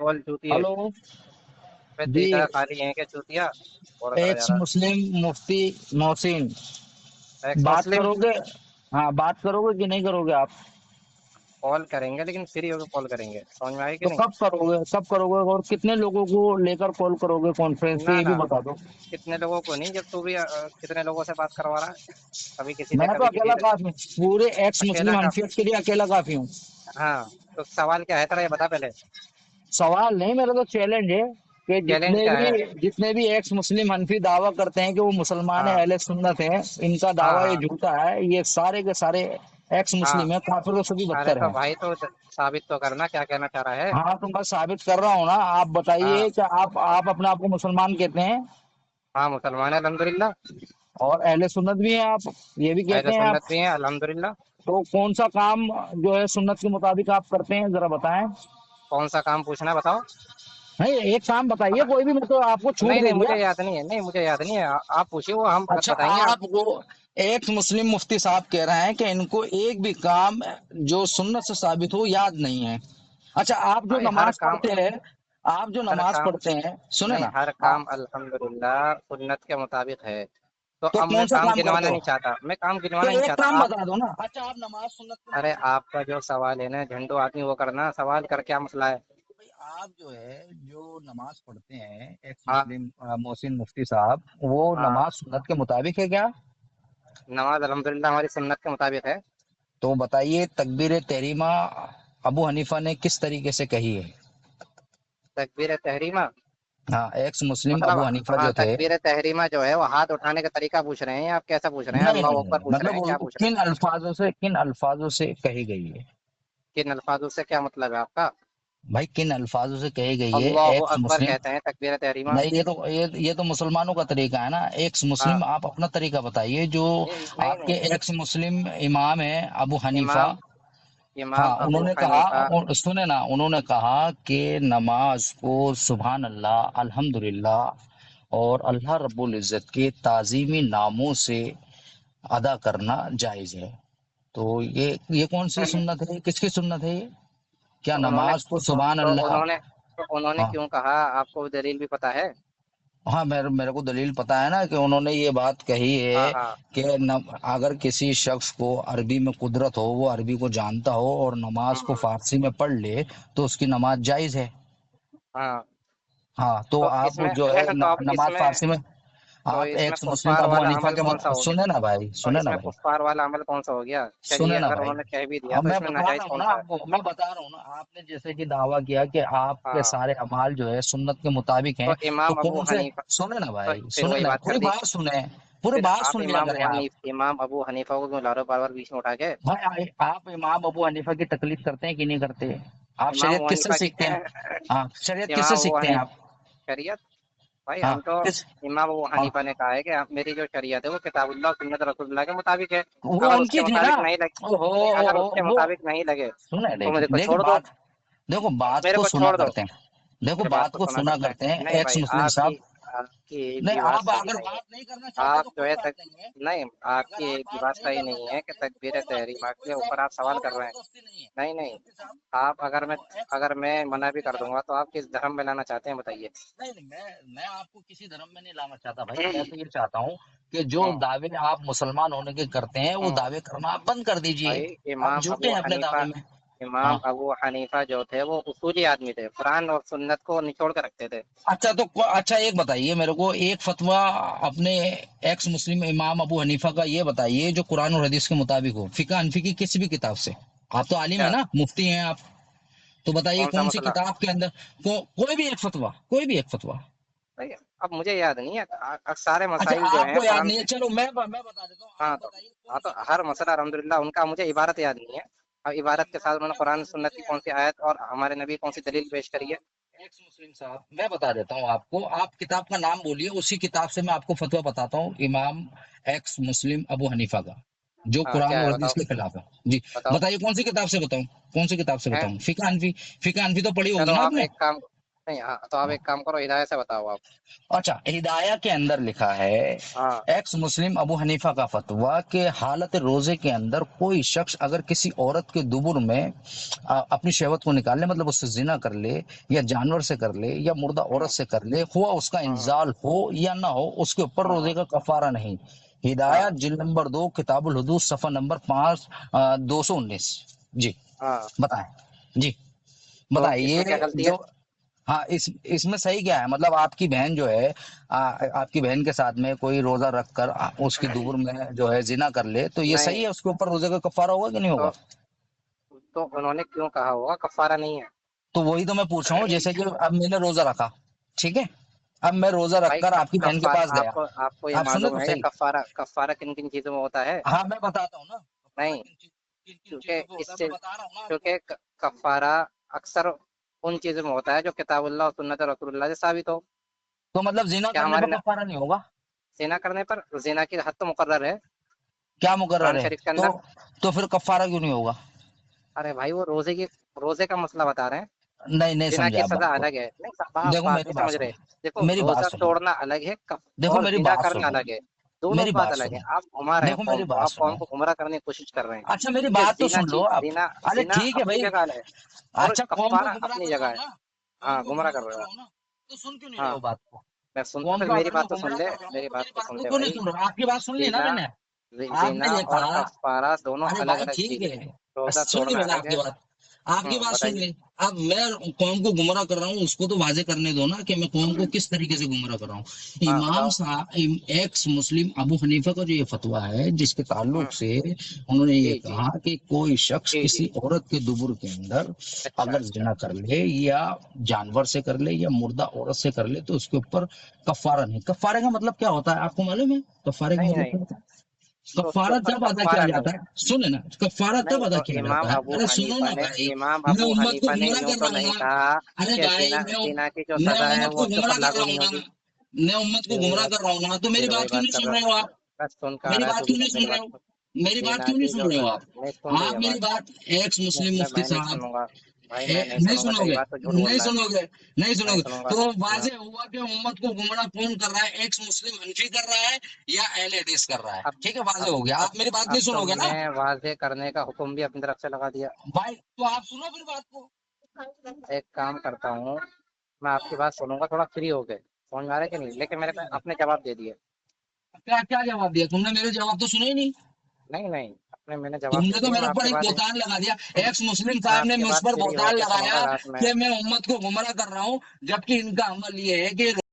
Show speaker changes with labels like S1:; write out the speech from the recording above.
S1: Call चूती है।
S2: Hello
S1: पे
S2: जी।
S1: तेरी तरह खाली है क्या चूतिया? और करा जा
S2: एक्स
S1: रहा
S2: मुस्लिम मुफ्ती मोहसिन,
S1: है एक्स
S2: बात
S1: मुस्लिम।
S2: करोगे? हाँ, बात करोगे कि नहीं करोगे आप?
S1: कॉल करेंगे लेकिन फ्री होकर कॉल करेंगे, समझ में आई कि
S2: तो
S1: नहीं?
S2: कब करोगे और कितने लोगों को लेकर कॉल करोगे कॉन्फ्रेंस पे,
S1: ना
S2: ये भी
S1: ना,
S2: बता दो।
S1: कितने लोगों को नहीं, जब तू भी कितने लोगों से बात करवा रहा है, कभी किसी से
S2: मैं तो
S1: कभी किसी
S2: अकेला
S1: से।
S2: काफी हूँ, पूरे एक्स
S1: अकेला
S2: मुस्लिम
S1: का।
S2: हनफियत के लिए अकेला काफी हूँ।
S1: हाँ, तो सवाल क्या है तेरा, ये बता पहले।
S2: सवाल नहीं, मेरा तो चैलेंज है कि
S1: चैलेंज
S2: जितने
S1: क्या है?
S2: भी जितने भी एक्स मुस्लिम हनफी दावा करते हैं कि वो मुसलमान है,
S1: हाँ
S2: अहले सुन्नत है, इनका
S1: हाँ
S2: दावा ये
S1: हाँ
S2: झूठा है। ये सारे के सारे एक्स
S1: हाँ।
S2: मुस्लिम है, काफिरों से भी
S1: अरे
S2: बदतर
S1: तो
S2: है।
S1: भाई, तो साबित तो करना क्या कहना चाह रहा है।
S2: हाँ, तो मैं साबित कर रहा हूँ ना। आप
S1: हाँ
S2: बताइए कि आप अपने आप को मुसलमान कहते हैं
S1: हाँ, मुसलमान है अल्हम्दुलिल्लाह।
S2: और अहले सुन्नत भी हैं आप, ये भी कहते
S1: अहले
S2: हैं आप।
S1: सुन्नत भी है अल्हम्दुलिल्लाह।
S2: तो कौन सा काम जो है सुन्नत के मुताबिक आप करते हैं, जरा बताएं।
S1: कौन सा काम पूछना है बताओ।
S2: नहीं, एक काम बताइए कोई भी, मैं तो आपको छूट
S1: नहीं
S2: दे
S1: नहीं,
S2: दिया।
S1: मुझे याद नहीं है, नहीं मुझे याद नहीं है, आप पूछिए, वो हम
S2: अच्छा,
S1: बताएंगे आप।
S2: आप वो एक मुस्लिम मुफ्ती साहब कह रहे हैं कि इनको एक भी काम जो सुन्नत से साबित हो याद नहीं है। अच्छा, आप जो
S1: भाई हर
S2: नमाज
S1: काम,
S2: पढ़ते हैं, आप जो
S1: हर
S2: नमाज
S1: काम,
S2: पढ़ते हैं, सुने
S1: नहीं
S2: ना।
S1: हर
S2: आ,
S1: काम अल्हम्दुलिल्लाह सुन्नत के मुताबिक है। तो
S2: तो
S1: अब मैं
S2: कौन सा
S1: काम
S2: काम करते
S1: गिनवाना
S2: हो?
S1: नहीं चाहता, मैं काम
S2: तो
S1: गिनवाना नहीं
S2: एक
S1: चाहता
S2: काम
S1: आप।
S2: बता दो ना। अच्छा, आप नमाज सुन्नत के
S1: अरे
S2: मुताबिक पढ़ते
S1: आपका जो सवाल है ना झंडू आदमी, वो करना सवाल कर, क्या मसला है।
S2: हैं। भाई, आप जो है जो नमाज पढ़ते हैं, एक्स
S1: हाँ
S2: मुस्लिम मोहसिन मुफ्ती साहब, वो
S1: हाँ,
S2: नमाज सुन्नत के मुताबिक है क्या?
S1: नमाज अल्हम्दुलिल्लाह हमारी सुन्नत के मुताबिक है।
S2: तो बताइए, तकबीर तहरीमा अबू हनीफा ने किस तरीके से कही है?
S1: तकबीर तहरीमा,
S2: हाँ, एक्स मुस्लिम
S1: मतलब,
S2: अबू हनीफा
S1: हाँ
S2: जो थे।
S1: तकबीर तहरीमा जो है वो हाथ उठाने का तरीका पूछ रहे हैं, आप कैसा पूछ रहे हैं,
S2: नहीं
S1: अल्लाह
S2: नहीं नहीं
S1: अकबर
S2: नहीं,
S1: पूछ रहे
S2: मतलब
S1: हैं, क्या
S2: वो
S1: पूछ रहे हैं?
S2: किन अल्फाजों से कही गई है?
S1: किन अल्फाजों से क्या मतलब है आपका?
S2: भाई, किन अल्फाजों से कही गई है?
S1: अल्लाह
S2: एक्स
S1: अकबर
S2: मुस्लिम।
S1: कहते हैं तकबीर तहरीमा।
S2: नहीं, ये तो मुसलमानों का तरीका है ना। एक्स
S1: हाँ,
S2: मुस्लिम, आप अपना तरीका बताइए जो
S1: ये नहीं
S2: आपके
S1: नहीं,
S2: एक्स मुस्लिम इमाम है अबू हनीफा।
S1: इमाम, इमाम
S2: हाँ,
S1: अबू
S2: उन्होंने कहा,
S1: हनीफा।
S2: सुने ना, उन्होंने कहा कि नमाज को सुभान अल्लाह, अल्हम्दुलिल्लाह और अल्लाह रब्बुल इज़्ज़त के ताज़ीमी नामों से अदा करना जायज़ है। तो ये कौन सी सुन्नत है, किसकी सुन्नत है ये? क्या
S1: तो उन्होंने
S2: नमाज को सुभान
S1: तो
S2: अल्लाह?
S1: उन्होंने
S2: हाँ
S1: क्यों कहा, आपको दलील भी पता है?
S2: हाँ, मेरे को दलील पता है ना कि उन्होंने ये बात कही
S1: हाँ
S2: है
S1: हाँ
S2: कि अगर किसी शख्स को अरबी में कुदरत हो, वो अरबी को जानता हो और नमाज को
S1: हम्म,
S2: फारसी में पढ़ ले, तो उसकी नमाज जायज़ है।
S1: हाँ।
S2: हाँ, तो
S1: तो
S2: आप
S1: इसमें
S2: जो है
S1: तो अब
S2: नमाज
S1: इसमें,
S2: फारसी में,
S1: तो
S2: आप
S1: इसमें
S2: एक्स मुस्लिम
S1: कुफ्फार
S2: अबू
S1: वाला
S2: हनीफा
S1: अमल
S2: के
S1: कौन सा हो गया?
S2: सुने ना भाई,
S1: तो
S2: सुने ना
S1: इसमें
S2: भाई,
S1: कुफ्फार वाला अमल कौन सा हो गया? चलिए,
S2: सुने ना
S1: अगर
S2: भाई।
S1: उन्होंने कह भी दिया
S2: अब
S1: तो
S2: मैं
S1: इसमें
S2: बता
S1: नाजायज
S2: रहा हूँ
S1: कौन
S2: ना
S1: सा है?
S2: आपको, मैं बता रहा हूँ ना, आपने जैसे कि दावा किया कि आपके
S1: हाँ,
S2: सारे अमाल जो है सुन्नत के मुताबिक
S1: तो
S2: हैं। तो
S1: इमाम अबू
S2: कौन से,
S1: हनीफा,
S2: सुने ना
S1: तो
S2: भाई,
S1: फिर
S2: सुने
S1: वही
S2: ना,
S1: बात कर
S2: पूरी
S1: दी।
S2: बात सुने, पूरी
S1: फिर
S2: बात
S1: आप
S2: सुन लिया करें आप।
S1: इमाम अबू हनीफा को क्यों ला रहे हो बार बार बीच में उठा के?
S2: भाई, आप इमाम अबू हनीफा की तकलीफ करते हैं कि नहीं करते? आप
S1: इमाम
S2: शरीयत
S1: अबू
S2: किससे
S1: हनीफा की
S2: सीखते हैं? हाँ, शरीयत किससे
S1: इमाम अबू
S2: सीखते हैं
S1: हनीफा
S2: आप?
S1: शरीयत, भाई
S2: हाँ,
S1: हम तो,
S2: किस,
S1: इमाम अबू
S2: हाँ,
S1: हनीफा ने कहा है कि मेरी जो शरीयत है वो किताबुल्लाह सुन्नत रसूलुल्लाह के मुताबिक है।
S2: वो
S1: अगर उसके
S2: उनकी थी ना।
S1: मुताबिक नहीं लगे,
S2: ओहो
S1: नहीं अगर
S2: ओहो,
S1: उसके
S2: वो
S1: मुताबिक नहीं लगे
S2: सुने,
S1: तो
S2: देखो
S1: मुझे को
S2: देखो
S1: छोड़ दो,
S2: बात, देखो बात
S1: मेरे
S2: को
S1: को
S2: सुना
S1: छोड़ दो।
S2: करते हैं, देखो
S1: मेरे बात
S2: बात
S1: को
S2: को
S1: सुना
S2: सुना
S1: करते हैं,
S2: करते हैं
S1: नहीं
S2: एक्स
S1: भाई,
S2: मुस्लिम
S1: आपकी
S2: साहब।
S1: आपकी एक
S2: नहीं,
S1: भी बात
S2: आप
S1: सही
S2: अगर
S1: नहीं है।
S2: बात नहीं करना चाहते
S1: आप
S2: तो
S1: जो
S2: कोई
S1: है
S2: बात नहीं है।
S1: नहीं,
S2: अगर
S1: आपकी
S2: आप
S1: एक भी
S2: बात
S1: बात
S2: नहीं
S1: सही
S2: करना
S1: नहीं है कि
S2: चाहते तो
S1: तकबीर
S2: कोई बात नहीं,
S1: तहरीमा
S2: कोई
S1: के ऊपर आप सवाल कर रहे हैं।
S2: जबरदस्ती नहीं है।
S1: नहीं नहीं,
S2: मुफ्ती साहब,
S1: आप
S2: वो एक्स
S1: अगर मैं मना भी
S2: मुफ्ती
S1: कर
S2: साहब,
S1: दूंगा तो आप किस धर्म में लाना चाहते हैं बताइए।
S2: नहीं नहीं, मैं आपको किसी धर्म में नहीं लाना चाहता भाई। मैं तो ये चाहता हूँ कि जो
S1: हम्म
S2: दावे आप मुसलमान होने के करते हैं, वो
S1: हम्म,
S2: दावे करना आप बंद कर दीजिए।
S1: भाई
S2: आप झूठे हैं अपने दावे में।
S1: इमाम
S2: हाँ,
S1: अबू हनीफा जो थे वो उसूली आदमी थे, कुरान और सुन्नत को निचोड़ कर रखते थे।
S2: अच्छा, तो अच्छा, एक बताइए मेरे को, एक फतवा अपने एक्स मुस्लिम इमाम अबू हनीफा का ये बताइए जो कुरान और हदीस के मुताबिक हो, फिका हनफी की किसी भी किताब से। आप तो आलिम है
S1: क्या?
S2: ना, मुफ्ती हैं आप। तो बताइए
S1: कौन सा
S2: कौन सी
S1: मसला?
S2: किताब के अंदर कोई भी एक फतवा, कोई भी एक फतवा।
S1: भाई अब मुझे याद नहीं है, सारे
S2: अच्छा,
S1: मसाइल जो हैं
S2: आपको याद
S1: कुरान।
S2: नहीं है, चलो मैं बता देता हूँ। आप
S1: हाँ तो,
S2: बताइए कौन
S1: हाँ तो
S2: सी
S1: हर
S2: किताब के
S1: मसला
S2: अंदर।
S1: अल्हम्दुलिल्लाह उनका, मुझे इबारत याद नहीं है। अब इबारत के साथ उन्होंने
S2: मैं
S1: कुरान
S2: बता देता हूँ,
S1: सुन्नत की
S2: मुझे
S1: कौन
S2: याद
S1: सी
S2: है।
S1: आयत और हमारे नबी कौन सी दलील पेश करी है।
S2: एक्स मुस्लिम साहब, मैं बता देता हूँ आपको। आप किताब का नाम बोलिए, उसी किताब से मैं आपको फतवा बताता हूँ, इमाम एक्स मुस्लिम अबू हनीफा का, जो
S1: हाँ
S2: कुरान
S1: क्या है
S2: और हदीस
S1: बताओ,
S2: के खिलाफ है जी।
S1: बताओ।
S2: बताइए कौन सी किताब से बताऊं, कौन सी किताब से
S1: है,
S2: बताऊं? फिका हनफी, फिका हनफी तो पढ़ी होगी
S1: चलो
S2: ना
S1: आप
S2: आपने?
S1: एक काम, نہیں ہاں تو آپ ایک کام کرو، ہدایت سے بتاؤ آپ.
S2: اچھا، ہدایہ کے اندر لکھا ہے
S1: ہاں
S2: ایکس مسلم ابو حنیفہ کا فتویٰ کہ حالت روزے کے اندر کوئی شخص اگر کسی عورت کے دبر میں اپنی شہوت کو نکال لے، مطلب اس سے زنا کر لے یا جانور سے کر لے یا مردہ عورت
S1: ہاں
S2: سے کر لے، ہوا اس کا
S1: ہاں
S2: انزال ہو یا نہ ہو، اس کے اوپر
S1: ہاں
S2: روزے کا کفارہ نہیں.
S1: ہاں
S2: ہدایت جلد نمبر 2 کتاب الحدود صفحہ نمبر 5 219. جی
S1: ہاں.
S2: بتائیں. جی
S1: تو اس
S2: بتائیے.
S1: میں کیا غلطی ہے؟
S2: جو ہاں اس میں صحیح کیا ہے؟ مطلب آپ کی بہن جو ہے آپ کی بہن کے ساتھ میں کوئی روزہ رکھ کر اس کی دبر میں جو ہے زنا کر لے تو یہ
S1: نہیں
S2: صحیح ہے؟ اس کے اوپر روزے کا کفارہ ہوگا کہ نہیں
S1: تو
S2: ہوگا؟
S1: تو انہوں نے کیوں کہا ہوگا کفارہ نہیں ہے؟
S2: تو وہی تو میں پوچھ رہا ہوں. جیسے کہ اب میں نے روزہ رکھا، ٹھیک ہے، اب میں روزہ رکھ
S1: بھائی
S2: کر آپ کی بہن کے
S1: کفارہ
S2: پاس گیا.
S1: آپ کو یہ
S2: آپ سنیں
S1: معلوم
S2: تو
S1: ہے کہ
S2: صحیح.
S1: کفارہ کن کن چیزوں میں ہوتا ہے؟
S2: ہاں میں بتاتا ہوں نا کفارہ
S1: نہیں،
S2: کن کن
S1: کیونکہ
S2: چیزوں پہ ہوتا
S1: اس
S2: ہے،
S1: سے
S2: میں بتا رہا ہوں نا آپ کو.
S1: کیونکہ کفارہ اکثر ان چیزوں میں ہوتا ہے جو کتاب اللہ اور سنت رسول اللہ سے ثابت ہو.
S2: تو مطلب زنا
S1: کیا
S2: کرنے
S1: ہمارے
S2: پہ کفارہ نہیں ہوگا؟
S1: زنا کرنے پر زنا کی حد تو مقرر ہے
S2: کیا مقرر
S1: قرآن
S2: ہے؟
S1: شریف کے
S2: تو
S1: اندر.
S2: تو پھر کفارہ کیوں نہیں ہوگا؟
S1: ارے بھائی وہ روزے کا مسئلہ بتا رہے ہیں.
S2: نہیں نہیں
S1: زنا
S2: سمجھے
S1: کی
S2: آپ
S1: سزا
S2: بات کو.
S1: الگ ہے. نہیں آپ
S2: دیکھو
S1: بات
S2: میری
S1: نہیں
S2: بات
S1: سمجھ رہے.
S2: سنو،
S1: دیکھو
S2: میری بات
S1: روزہ
S2: سنو،
S1: توڑنا الگ ہے
S2: دیکھو
S1: اور
S2: میری
S1: زنا
S2: بات
S1: کرنا
S2: سنو،
S1: الگ ہے. دونوں
S2: میری
S1: بات
S2: بات
S1: الگ ہے.
S2: سنو،
S1: آپ گھما رہے ہیں
S2: دیکھو
S1: قوم
S2: میری
S1: کو،
S2: بات
S1: آپ
S2: سنو.
S1: قوم کو گمراہ کرنے کی کوشش کر رہے ہیں.
S2: اچھا میری
S1: ٹھیک ہے،
S2: بات تو سن لو آپ. ارے
S1: زنا
S2: ٹھیک ہے
S1: اپنی
S2: بھائی.
S1: جگہ ہے اور
S2: اچھا قوم کو
S1: کفارہ
S2: گمراہ
S1: اپنی
S2: کر رہا
S1: جگہ
S2: ہوں
S1: ہے.
S2: نا، قوم
S1: ہاں
S2: کو
S1: گمراہ
S2: گمراہ
S1: کر
S2: کر
S1: رہے
S2: رہا
S1: ہو.
S2: ہوں نا، تو سن کیوں نہیں رہے
S1: ہاں
S2: ہو بات کو؟
S1: میں سنتا
S2: قوم
S1: پھر
S2: کو
S1: میری
S2: اگر میں
S1: بات تو سن
S2: گمراہ
S1: لے.
S2: کر رہا ہوں
S1: میری
S2: تو
S1: بات
S2: میری
S1: تو
S2: بات
S1: سن
S2: کو
S1: لے
S2: کیوں نہیں
S1: بھائی.
S2: سن رہے؟ آپ کی بات سن لی نا
S1: زنا
S2: میں نے. آپ نے
S1: زنا
S2: یہ
S1: اور
S2: کہا.
S1: کفارہ دونوں
S2: ارے
S1: الگ
S2: بھائی
S1: الگ
S2: ٹھیک
S1: چیزیں
S2: ہے،
S1: ہیں. روزہ
S2: سن لی
S1: توڑنا
S2: میں نے
S1: الگ
S2: آپ
S1: ہے.
S2: کی بات. آپ کی بات سن
S1: بتائیے.
S2: لی. اب میں قوم کو گمراہ کر رہا ہوں، اس کو تو واضح کرنے دو نا کہ میں قوم کو کس طریقے سے گمراہ کر رہا ہوں.
S1: ہاں
S2: امام
S1: بتاؤ.
S2: صاحب ایکس مسلم ابو حنیفہ کا جو یہ فتویٰ ہے جس کے تعلق سے انہوں نے یہ
S1: جی جی
S2: کہا کہ کوئی شخص
S1: جی جی.
S2: کسی عورت کے دبر کے اندر
S1: اچھا
S2: اگر
S1: اچھا.
S2: زنا کر لے یا جانور سے کر لے یا مردہ عورت سے کر لے تو اس کے اوپر کفارہ نہیں. کفارے کا مطلب کیا ہوتا ہے آپ کو معلوم ہے؟ کفارے کا
S1: نہیں
S2: مطلب
S1: نہیں،
S2: کیا ہوتا ہے؟
S1: تو اس کے
S2: کفارہ
S1: اوپر
S2: جب ادا کیا
S1: کفارہ نہیں
S2: جاتا
S1: ہے.
S2: ہے، سنے نا، کفارہ تب
S1: نہیں
S2: ادا
S1: تو
S2: کیا جاتا ہے. ارے سنو نا بھائی،
S1: امام
S2: میں
S1: ابو
S2: امت کو
S1: حنیفہ نے
S2: گمراہ
S1: یوں
S2: کر
S1: تو
S2: رہا ہوں
S1: نہیں
S2: نا.
S1: کہا
S2: ارے
S1: کہ
S2: بھائی
S1: زنا کی جو
S2: میں
S1: سزا ہے
S2: امت
S1: وہ
S2: کو
S1: اس کے اوپر
S2: گمراہ کر
S1: لاگو
S2: رہا ہوں
S1: نہیں
S2: نا،
S1: ہوگی.
S2: میں امت کو
S1: پھر وہی
S2: گمراہ
S1: بات
S2: کر رہا ہوں نا، تو میری
S1: پھر وہی
S2: بات کیوں
S1: بات
S2: نہیں
S1: کر
S2: سن
S1: رہا
S2: رہے ہو
S1: ہوں.
S2: آپ؟
S1: بس سن کہاں
S2: میری
S1: رہا ہے
S2: بات
S1: تو
S2: کیوں نہیں
S1: میری
S2: سن رہے
S1: بات
S2: ہو؟
S1: سن.
S2: میری بات
S1: زنا
S2: کیوں نہیں
S1: کی
S2: سن
S1: جو
S2: رہے ہو
S1: سزا
S2: آپ؟
S1: نہیں سن رہی
S2: آپ
S1: ہے
S2: میری
S1: بات.
S2: بات ایکس مسلم مفتی
S1: میں نہیں
S2: صاحب
S1: سنوں گا بھائی، میں نہیں
S2: نہیں
S1: سنوں گا.
S2: سنو
S1: تیری
S2: گے،
S1: بات تو جھوٹ بول
S2: نہیں
S1: رہا ہے.
S2: سنو گے، نہیں سنو
S1: نہیں
S2: گے.
S1: سنوں گا.
S2: تو
S1: نہ.
S2: واضح ہوا کہ امت کو گمراہ کون کر رہا ہے؟ ایکس مسلم حنفی کر رہا ہے یا اہل حدیث کر رہا ہے.
S1: اب
S2: ٹھیک ہے، واضح
S1: اب
S2: ہو گیا.
S1: اب
S2: آپ میری بات
S1: اب
S2: نہیں
S1: تو
S2: سنو گے نا
S1: میں واضح کرنے کا حکم بھی اپنی طرف سے لگا دیا.
S2: بھائی. تو آپ سنو پھر بات کو.
S1: ایک کام کرتا ہوں، میں آپ کی بات سنوں گا تھوڑا فری ہو کے. سمجھ میں آ رہا ہے کہ نہیں؟ لیکن میں نے اپنے جواب دے دیے.
S2: کیا کیا جواب دیا تم نے؟ میرے جواب تو سنے ہی نہیں.
S1: نہیں نہیں، میں نے
S2: تم
S1: جواب
S2: نے
S1: دے
S2: تو
S1: دیا.
S2: میرے
S1: میں آپ
S2: اوپر
S1: کے
S2: ایک
S1: بعد
S2: بہتان لگا دیا. ایکس مسلم
S1: میں
S2: صاحب
S1: آپ
S2: نے
S1: کی
S2: مجھ
S1: بات
S2: پر
S1: فری ہو
S2: بہتان
S1: کے سنوں
S2: لگایا
S1: گا رات میں.
S2: کہ میں امت کو گمراہ کر رہا ہوں، جبکہ ان کا عمل یہ ہے کہ